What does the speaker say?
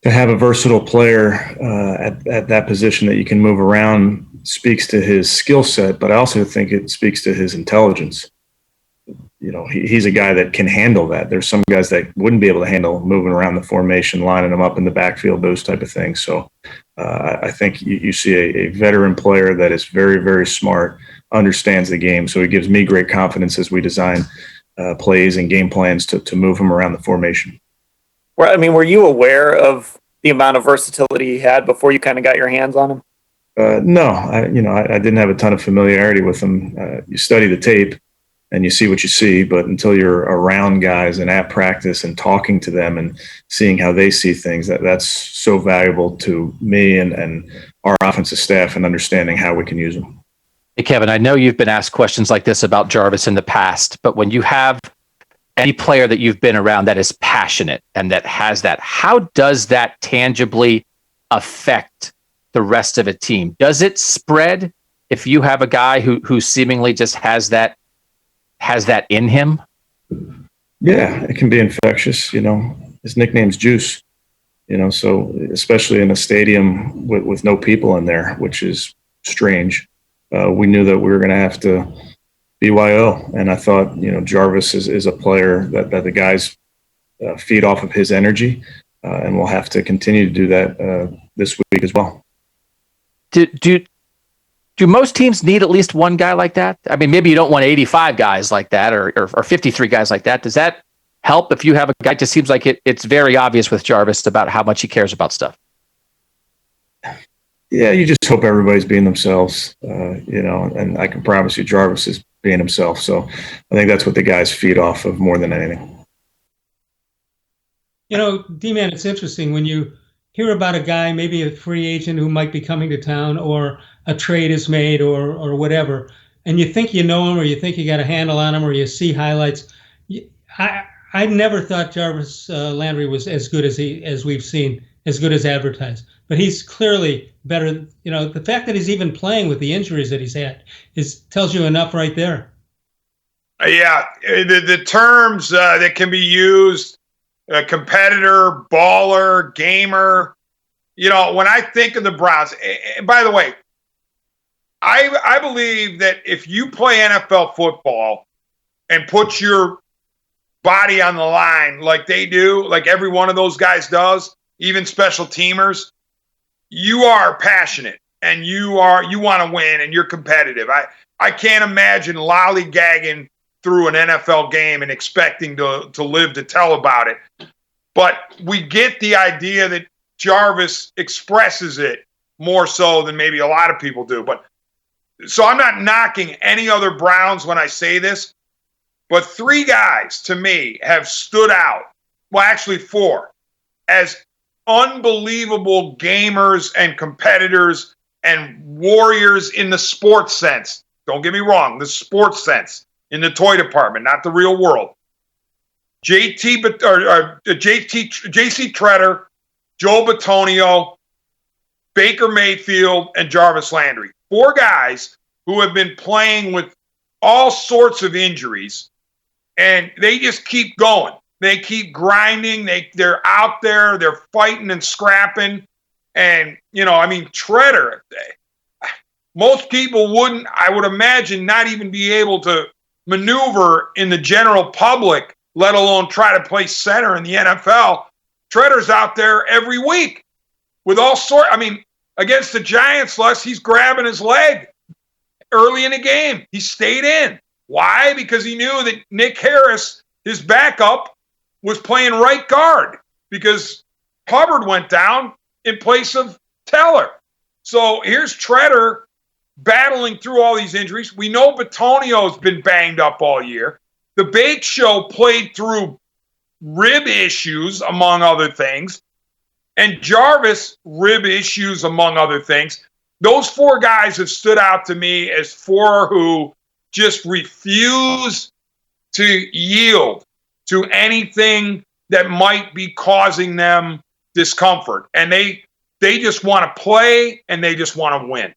To have a versatile player at that position that you can move around speaks to his skill set, but I also think it speaks to his intelligence. He's a guy that can handle that. There's some guys that wouldn't be able to handle moving around the formation, lining them up in the backfield, those type of things. So I think you see a veteran player that is very, very smart, understands the game. So it gives me great confidence as we design plays and game plans to move him around the formation. I mean, were you aware of the amount of versatility he had before you kind of got your hands on him? No, I didn't have a ton of familiarity with him. You study the tape and you see what you see, but until you're around guys and at practice and talking to them and seeing how they see things, that's so valuable to me and our offensive staff and understanding how we can use them. Hey, Kevin, I know you've been asked questions like this about Jarvis in the past, but when you have any player that you've been around that is passionate and that has that, how does that tangibly affect the rest of a team? Does it spread if you have a guy who seemingly just has that in him? Yeah, it can be infectious. His nickname's Juice. So especially in a stadium with no people in there, which is strange. We knew that we were going to have to BYO, and I thought, Jarvis is a player that the guys feed off of his energy, and we'll have to continue to do that this week as well. Do most teams need at least one guy like that? I mean, maybe you don't want 85 guys like that or 53 guys like that. Does that help if you have a guy? It just seems like it's very obvious with Jarvis about how much he cares about stuff. Yeah, you just hope everybody's being themselves, and I can promise you Jarvis is being himself. So I think that's what the guys feed off of more than anything. D-Man, it's interesting when you hear about a guy, maybe a free agent who might be coming to town or a trade is made or whatever, and you think you know him or you think you got a handle on him or you see highlights. I never thought Jarvis Landry was as good as we've seen, as good as advertised. But he's clearly better. The fact that he's even playing with the injuries that he's had tells you enough right there. Yeah, the terms that can be used, competitor, baller, gamer. When I think of the Browns, and by the way, I believe that if you play NFL football and put your body on the line like they do, like every one of those guys does, even special teamers, you are passionate and you want to win and you're competitive. I can't imagine lollygagging through an NFL game and expecting to live to tell about it. But we get the idea that Jarvis expresses it more so than maybe a lot of people do. But so I'm not knocking any other Browns when I say this, but 3 guys to me have stood out. Well, actually 4 as unbelievable gamers and competitors and warriors in the sports sense. Don't get me wrong, the sports sense in the toy department, not the real world. JC Tretter, Joe Bitonio, Baker Mayfield, and Jarvis Landry. 4 guys who have been playing with all sorts of injuries, and they just keep going. They keep grinding. They're out there. They're fighting and scrapping. And, Tretter, most people wouldn't, I would imagine, not even be able to maneuver in the general public, let alone try to play center in the NFL. Tretter's out there every week with all sorts. Against the Giants, he's grabbing his leg early in the game. He stayed in. Why? Because he knew that Nick Harris, his backup, was playing right guard because Hubbard went down in place of Teller. So here's Tretter battling through all these injuries. We know Bitonio's been banged up all year. The Bake Show played through rib issues, among other things, and Jarvis rib issues, among other things. Those 4 guys have stood out to me as 4 who just refuse to yield to anything that might be causing them discomfort. And they just want to play and they just want to win.